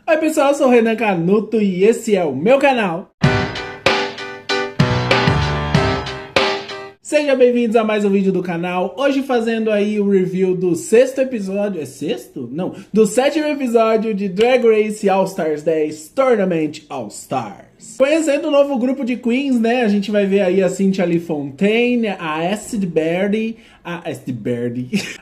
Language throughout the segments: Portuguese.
Oi pessoal, eu sou o Renan Canuto e esse é o meu canal. Sejam bem-vindos a mais um vídeo do canal. Hoje fazendo aí o review do sexto episódio, é sexto? Não, do sétimo episódio de Drag Race All Stars 10 Tournament All Stars. Conhecendo o novo grupo de queens, né? A gente vai ver aí a Cynthia Lee Fontaine, a Acid Birdie,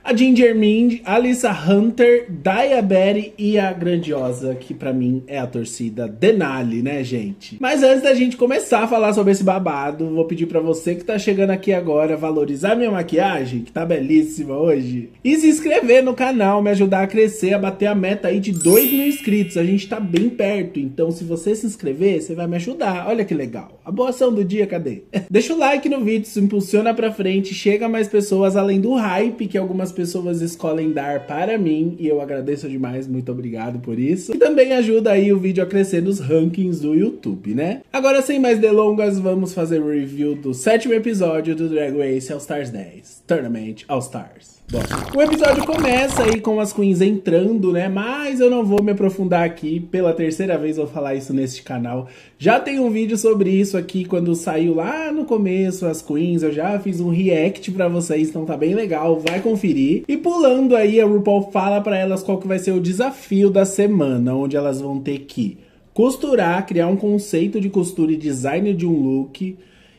a Ginger Mind, a Alyssa Hunter, Daya Berry e a grandiosa, que pra mim é a torcida Denali, né, gente? Mas antes da gente começar a falar sobre esse babado, vou pedir pra você que tá chegando aqui agora valorizar minha maquiagem, que tá belíssima hoje, e se inscrever no canal, me ajudar a crescer, a bater a meta aí de 2.000 inscritos. A gente tá bem perto, então se você se inscrever, você vai me ajudar. Olha que legal. A boa ação do dia, cadê? Deixa o like no vídeo, se impulsiona pra frente, chega mais pessoas, além do hype que algumas pessoas escolhem dar para mim, e eu agradeço demais, muito obrigado por isso. E também ajuda aí o vídeo a crescer nos rankings do YouTube, né? Agora, sem mais delongas, vamos fazer o review do sétimo episódio do Drag Race All Stars 10 Tournament All Stars. Bom, o episódio começa aí com as queens entrando, né? Mas eu não vou me aprofundar aqui. Pela terceira vez vou falar isso neste canal. Já tem um vídeo sobre isso aqui quando saiu lá no começo, as queens. Eu já fiz um react pra vocês, então tá bem legal. Vai conferir. E pulando aí, a RuPaul fala pra elas qual que vai ser o desafio da semana, onde elas vão ter que costurar, criar um conceito de costura e design de um look.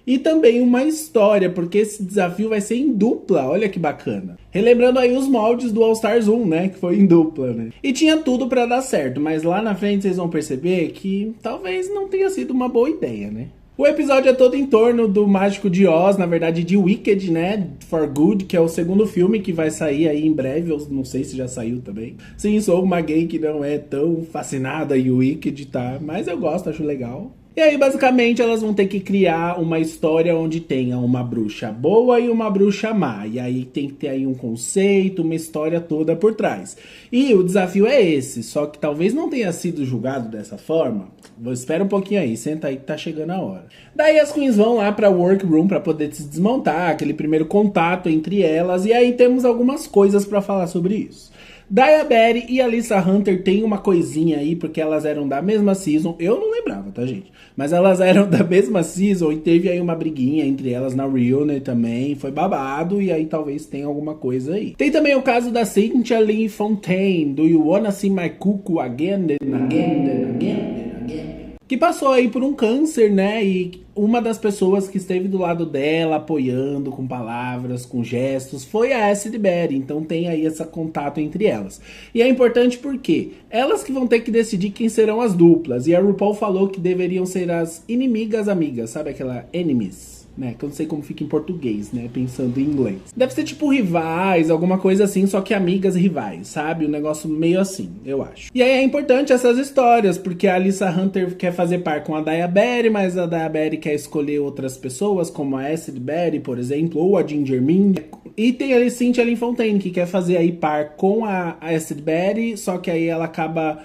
E também uma história, porque esse desafio vai ser em dupla, olha que bacana. Relembrando aí os moldes do All Stars 1, né, que foi em dupla, né. E tinha tudo pra dar certo, mas lá na frente vocês vão perceber que talvez não tenha sido uma boa ideia, né. O episódio é todo em torno do Mágico de Oz, na verdade de Wicked, né, For Good, que é o segundo filme que vai sair aí em breve, eu não sei se já saiu também. Sim, sou uma gay que não é tão fascinada em Wicked, tá, mas eu gosto, acho legal. E aí, basicamente, elas vão ter que criar uma história onde tenha uma bruxa boa e uma bruxa má. E aí tem que ter aí um conceito, uma história toda por trás. E o desafio é esse, só que talvez não tenha sido julgado dessa forma. Espera um pouquinho aí, senta aí que tá chegando a hora. Daí as queens vão lá pra workroom pra poder se desmontar, aquele primeiro contato entre elas. E aí temos algumas coisas pra falar sobre isso. Daya Berry e Alyssa Hunter tem uma coisinha aí, porque elas eram da mesma season. Eu não lembrava, tá, gente? Mas elas eram da mesma season e teve aí uma briguinha entre elas na Reunion também. Foi babado e aí talvez tenha alguma coisa aí. Tem também o caso da Cynthia Lee Fontaine, do You Wanna See My Cuckoo Again and Again and Again and Again. Que passou aí por um câncer, né? E uma das pessoas que esteve do lado dela, apoiando com palavras, com gestos, foi a Acid Berry. Então tem aí esse contato entre elas. E é importante porque elas que vão ter que decidir quem serão as duplas. E a RuPaul falou que deveriam ser as inimigas amigas, sabe aquela enemies? Né, que eu não sei como fica em português, né, pensando em inglês. Deve ser tipo rivais, alguma coisa assim, só que amigas e rivais, sabe? Um negócio meio assim, eu acho. E aí é importante essas histórias, porque a Alyssa Hunter quer fazer par com a Daya Berry, mas a Daya Berry quer escolher outras pessoas, como a Acid Berry, por exemplo, ou a Ginger Mind. E tem a Cynthia Lee Fontaine, que quer fazer aí par com a Acid Berry, só que aí ela acaba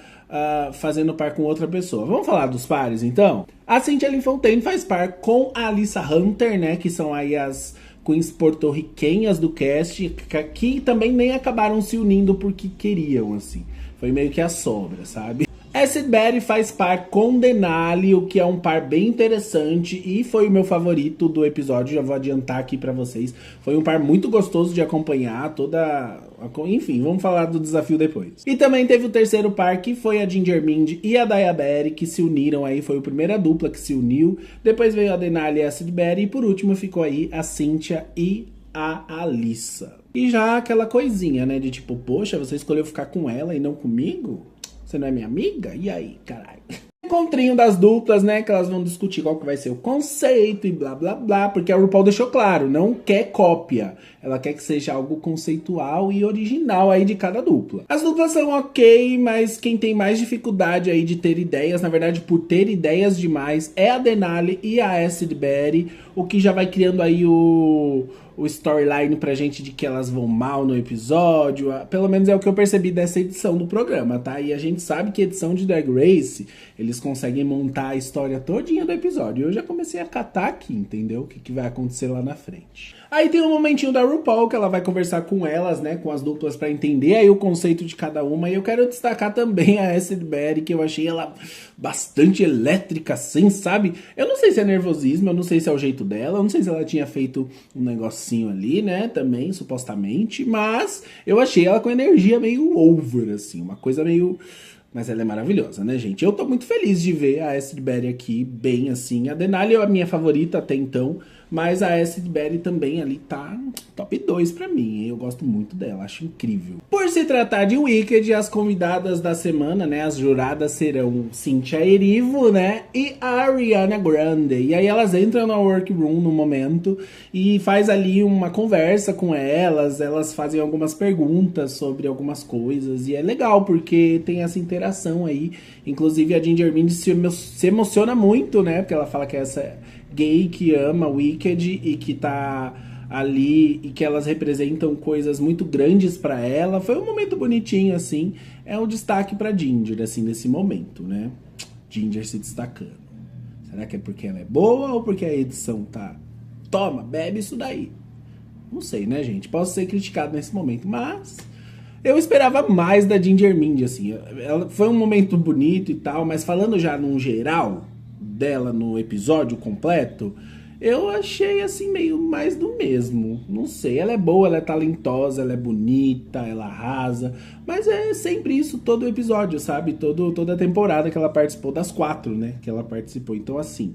fazendo par com outra pessoa. Vamos falar dos pares, então? A Cynthia Lee Fontaine faz par com a Alyssa Hunter, né? Que são aí as queens porto-riquenhas do cast, que também nem acabaram se unindo porque queriam, assim. Foi meio que a sobra, sabe? Acid Berry faz par com Denali, o que é um par bem interessante e foi o meu favorito do episódio, já vou adiantar aqui pra vocês. Foi um par muito gostoso de acompanhar, enfim, vamos falar do desafio depois. E também teve o terceiro par, que foi a Ginger Mind e a Daya Berry, que se uniram aí, foi a primeira dupla que se uniu. Depois veio a Denali e a Acid Berry e por último ficou aí a Cynthia e a Alyssa. E já aquela coisinha, né, de tipo, poxa, você escolheu ficar com ela e não comigo? Você não é minha amiga? E aí, caralho? Encontrinho das duplas, né? Que elas vão discutir qual que vai ser o conceito e blá blá blá. Porque a RuPaul deixou claro, não quer cópia. Ela quer que seja algo conceitual e original aí de cada dupla. As duplas são ok, mas quem tem mais dificuldade aí de ter ideias, na verdade por ter ideias demais, é a Denali e a Acid Berry. O que já vai criando aí o storyline pra gente de que elas vão mal no episódio. Pelo menos é o que eu percebi dessa edição do programa, tá? E a gente sabe que edição de Drag Race, eles conseguem montar a história todinha do episódio. Eu já comecei a catar aqui, entendeu? O que vai acontecer lá na frente. Aí tem um momentinho da RuPaul, que ela vai conversar com elas, né, com as duplas, pra entender aí o conceito de cada uma. E eu quero destacar também a Acid Betty, que eu achei ela bastante elétrica, assim, sabe? Eu não sei se é nervosismo, eu não sei se é o jeito dela, eu não sei se ela tinha feito um negocinho ali, né, também, supostamente, mas eu achei ela com energia meio over, assim, uma coisa meio... Mas ela é maravilhosa, né, gente? Eu tô muito feliz de ver a Acid Betty aqui bem assim. A Denali é a minha favorita até então, mas a Acid Betty também ali tá top 2 pra mim. Eu gosto muito dela, acho incrível. Por se tratar de Wicked, as convidadas da semana, né, as juradas serão Cynthia Erivo, né, e a Ariana Grande. E aí elas entram na workroom no momento e faz ali uma conversa com elas fazem algumas perguntas sobre algumas coisas. E é legal, porque tem essa interação aí. Inclusive a Ginger Minj se emociona muito, né, porque ela fala que essa gay que ama Wicked e que tá ali e que elas representam coisas muito grandes pra ela. Foi um momento bonitinho, assim. É um destaque pra Ginger, assim, nesse momento, né? Ginger se destacando. Será que é porque ela é boa ou porque a edição tá... Toma, bebe isso daí. Não sei, né, gente? Posso ser criticado nesse momento, mas... Eu esperava mais da Ginger Minj, assim. Ela foi um momento bonito e tal, mas falando já num geral dela no episódio completo, eu achei assim meio mais do mesmo. Não sei, ela é boa, ela é talentosa, ela é bonita, ela arrasa, mas é sempre isso todo episódio, sabe? Toda a temporada que ela participou, das 4, né, que ela participou. Então assim,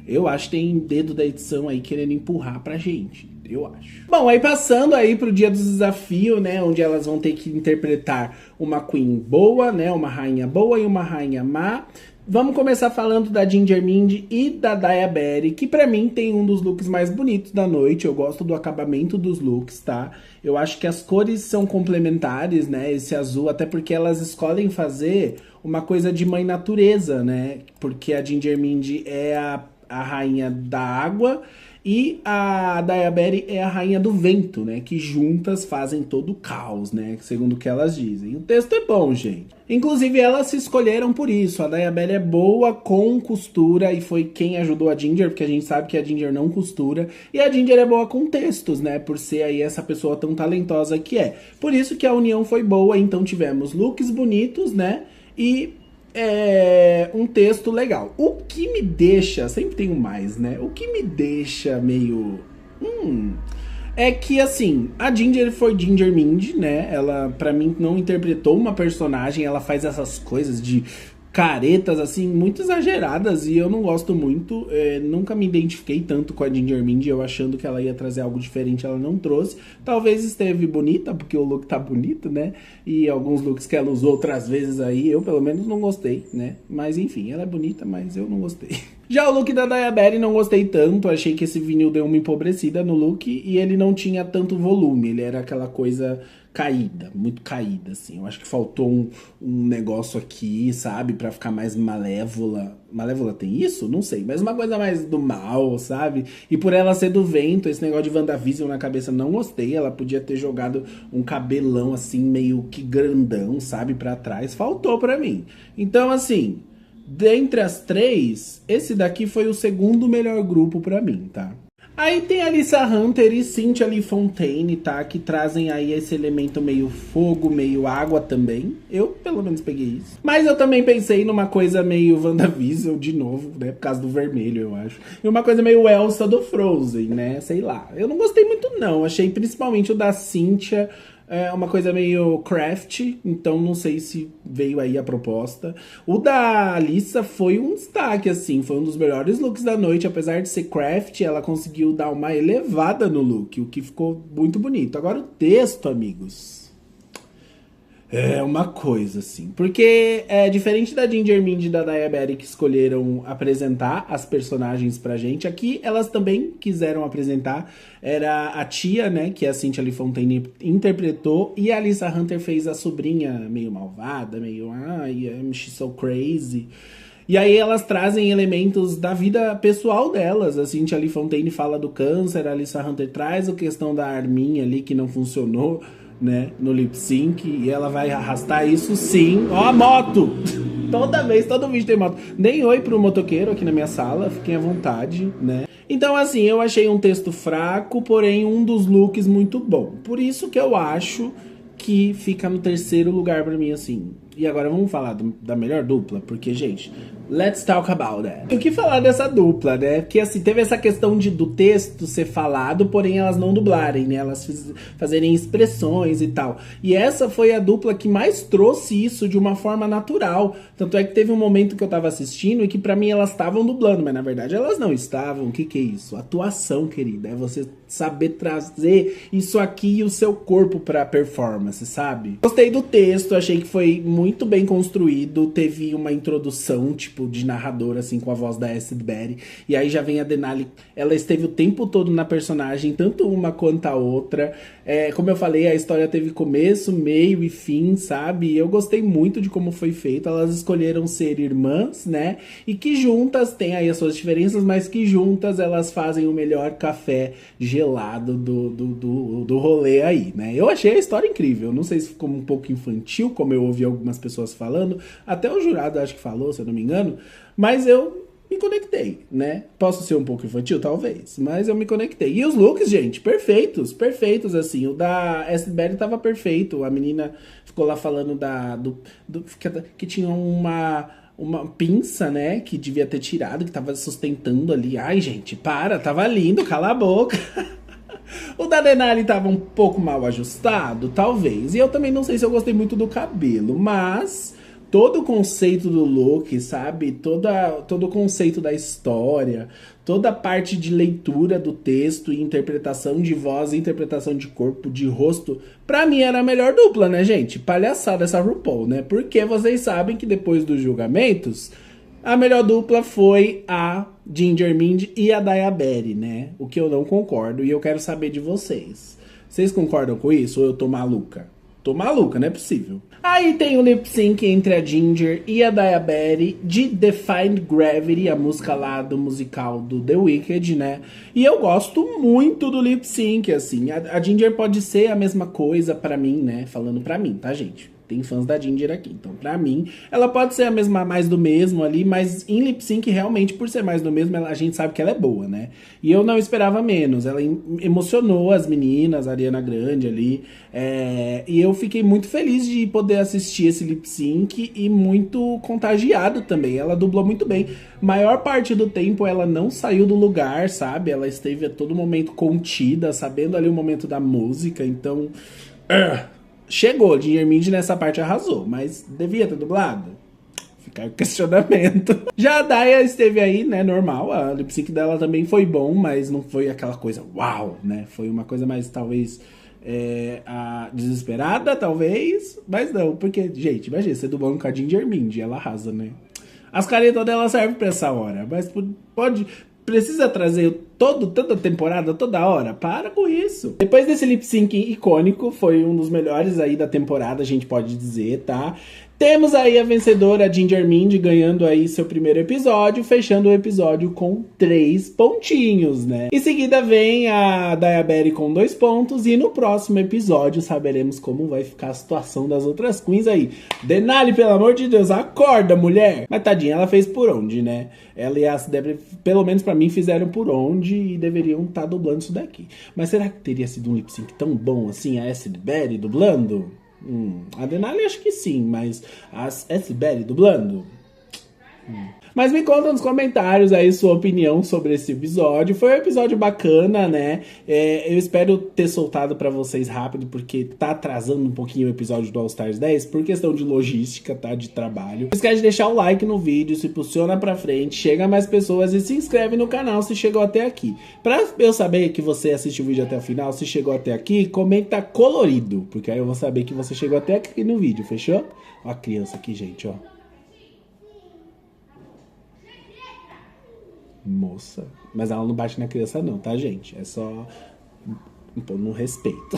eu acho que tem dedo da edição aí querendo empurrar pra gente, eu acho. Bom, aí passando aí pro dia do desafio, né, onde elas vão ter que interpretar uma queen boa, né, uma rainha boa e uma rainha má. Vamos começar falando da Ginger Minj e da Daya Betty, que pra mim tem um dos looks mais bonitos da noite. Eu gosto do acabamento dos looks, tá? Eu acho que as cores são complementares, né? Esse azul, até porque elas escolhem fazer uma coisa de mãe natureza, né? Porque a Ginger Minj é a rainha da água e a Daya Betty é a rainha do vento, né? Que juntas fazem todo o caos, né? Segundo o que elas dizem. O texto é bom, gente. Inclusive, elas se escolheram por isso. A Daya Betty é boa com costura e foi quem ajudou a Ginger, porque a gente sabe que a Ginger não costura. E a Ginger é boa com textos, né? Por ser aí essa pessoa tão talentosa que é. Por isso que a união foi boa. Então tivemos looks bonitos, né? E... um texto legal. O que me deixa, sempre tenho mais, né? O que me deixa meio... é que, assim, a Ginger foi Ginger Minj, né? Ela, pra mim, não interpretou uma personagem. Ela faz essas coisas de caretas, assim, muito exageradas. E eu não gosto muito. Nunca me identifiquei tanto com a Ginger Minj. Eu achando que ela ia trazer algo diferente, ela não trouxe. Talvez esteve bonita, porque o look tá bonito, né? E alguns looks que ela usou outras vezes aí, eu pelo menos não gostei, né? Mas enfim, ela é bonita, mas eu não gostei. Já o look da Daya Betty não gostei tanto, achei que esse vinil deu uma empobrecida no look e ele não tinha tanto volume, ele era aquela coisa caída, muito caída, assim. Eu acho que faltou um negócio aqui, sabe, pra ficar mais malévola. Malévola tem isso? Não sei, mas uma coisa mais do mal, sabe? E por ela ser do vento, esse negócio de WandaVision na cabeça, não gostei. Ela podia ter jogado um cabelão assim, meio que grandão, sabe, pra trás. Faltou pra mim. Então, assim... Dentre as 3, esse daqui foi o segundo melhor grupo pra mim, tá? Aí tem a Alyssa Hunter e Cynthia Lee Fontaine, tá? Que trazem aí esse elemento meio fogo, meio água também. Eu, pelo menos, peguei isso. Mas eu também pensei numa coisa meio WandaVision, de novo, né? Por causa do vermelho, eu acho. E uma coisa meio Elsa do Frozen, né? Sei lá. Eu não gostei muito, não. Achei principalmente o da Cynthia... uma coisa meio craft, então não sei se veio aí a proposta. O da Alyssa foi um destaque, assim, foi um dos melhores looks da noite, apesar de ser craft, ela conseguiu dar uma elevada no look, o que ficou muito bonito. Agora o texto, amigos... É uma coisa, assim, porque diferente da Ginger Minj e da Daya Betty que escolheram apresentar as personagens pra gente, aqui elas também quiseram apresentar, era a tia, né, que a Cynthia Lee Fontaine interpretou, e a Alyssa Hunter fez a sobrinha meio malvada, meio, she's so crazy. E aí elas trazem elementos da vida pessoal delas, a Cynthia Lee Fontaine fala do câncer, a Alyssa Hunter traz a questão da arminha ali que não funcionou, né, no lip sync, e ela vai arrastar isso sim. Ó a moto! Toda vez, todo vídeo tem moto. Dei oi pro motoqueiro aqui na minha sala, fiquem à vontade, né. Então, assim, eu achei um texto fraco, porém um dos looks muito bom. Por isso que eu acho que fica no terceiro lugar pra mim, assim. E agora vamos falar da melhor dupla, porque, gente, let's talk about that. O que falar dessa dupla, né? Porque, assim, teve essa questão do texto ser falado, porém elas não dublarem, né? Elas fazerem expressões e tal. E essa foi a dupla que mais trouxe isso de uma forma natural. Tanto é que teve um momento que eu tava assistindo e que pra mim elas estavam dublando, mas na verdade elas não estavam. O que é isso? Atuação, querida. É você saber trazer isso aqui e o seu corpo pra performance, sabe? Gostei do texto, achei que foi muito bem construído. Teve uma introdução, tipo, de narrador, assim, com a voz da Acid Betty. E aí já vem a Denali. Ela esteve o tempo todo na personagem, tanto uma quanto a outra. Como eu falei, a história teve começo, meio e fim, sabe? E eu gostei muito de como foi feito. Elas escolheram ser irmãs, né? E que juntas, tem aí as suas diferenças, mas que juntas elas fazem o melhor café gelado do rolê aí, né? Eu achei a história incrível. Não sei se ficou um pouco infantil, como eu ouvi algumas pessoas falando. Até o jurado acho que falou, se eu não me engano. Mas eu me conectei, né? Posso ser um pouco infantil? Talvez. Mas eu me conectei. E os looks, gente, perfeitos. Perfeitos, assim. O da Acid Betty tava perfeito. A menina ficou lá falando que tinha uma pinça, né, que devia ter tirado, que tava sustentando ali. Ai, gente, tava lindo, cala a boca. O da Denali tava um pouco mal ajustado, talvez. E eu também não sei se eu gostei muito do cabelo, mas todo o conceito do look, sabe? Todo o conceito da história, toda a parte de leitura do texto e interpretação de voz, interpretação de corpo, de rosto, pra mim era a melhor dupla, né, gente? Palhaçada essa RuPaul, né? Porque vocês sabem que depois dos julgamentos, a melhor dupla foi a Ginger Minj e a Daya Betty, né? O que eu não concordo e eu quero saber de vocês. Vocês concordam com isso ou eu tô maluca? Tô maluca, não é possível. Aí tem o lip sync entre a Ginger e a Daya Betty de Define Gravity, a música lá do musical do The Wicked, né? E eu gosto muito do lip sync, assim. A Ginger pode ser a mesma coisa pra mim, né? Falando pra mim, tá, gente? Tem fãs da Ginger aqui, então pra mim ela pode ser a mesma, mais do mesmo ali, mas em lip sync realmente por ser mais do mesmo a gente sabe que ela é boa, né? E eu não esperava menos, ela emocionou as meninas, a Ariana Grande ali, e eu fiquei muito feliz de poder assistir esse lip sync e muito contagiado também, ela dublou muito bem, maior parte do tempo ela não saiu do lugar, sabe? Ela esteve a todo momento contida, sabendo ali o momento da música, então... Chegou, Ginger Minj nessa parte arrasou, mas devia ter dublado? Fica o questionamento. Já a Daya esteve aí, né, normal, a lip sync dela também foi bom, mas não foi aquela coisa uau, né, foi uma coisa mais, talvez, desesperada, talvez, mas não, porque, gente, imagina, você dublando com a Ginger Minj, ela arrasa, né. As caretas dela servem pra essa hora, mas precisa trazer toda temporada, toda hora? Para com isso. Depois desse lip sync icônico, foi um dos melhores aí da temporada, a gente pode dizer, tá? Temos aí a vencedora Ginger Minj ganhando aí seu primeiro episódio, fechando o episódio com 3 pontinhos, né? Em seguida vem a Daya Betty com 2 pontos e no próximo episódio saberemos como vai ficar a situação das outras queens aí. Denali, pelo amor de Deus, acorda, mulher! Mas tadinha, ela fez por onde, né? Ela e a Debra, pelo menos pra mim, fizeram por onde e deveriam estar dublando isso daqui. Mas será que teria sido um lip sync tão bom assim, a Acid Betty dublando? A Denali acho que sim, mas a Acid Betty dublando? Mas me conta nos comentários aí sua opinião sobre esse episódio. Foi um episódio bacana, né? Eu espero ter soltado pra vocês rápido, porque tá atrasando um pouquinho o episódio do All Stars 10, por questão de logística, tá? De trabalho. Não esquece de deixar o like no vídeo, se impulsiona pra frente, chega a mais pessoas e se inscreve no canal se chegou até aqui. Pra eu saber que você assistiu o vídeo até o final, se chegou até aqui, comenta colorido, porque aí eu vou saber que você chegou até aqui no vídeo, fechou? Ó a criança aqui, gente, ó. Moça. Mas ela não bate na criança não, tá, gente? É só no respeito.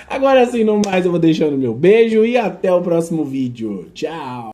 Agora sim, no mais, eu vou deixando meu beijo e até o próximo vídeo. Tchau!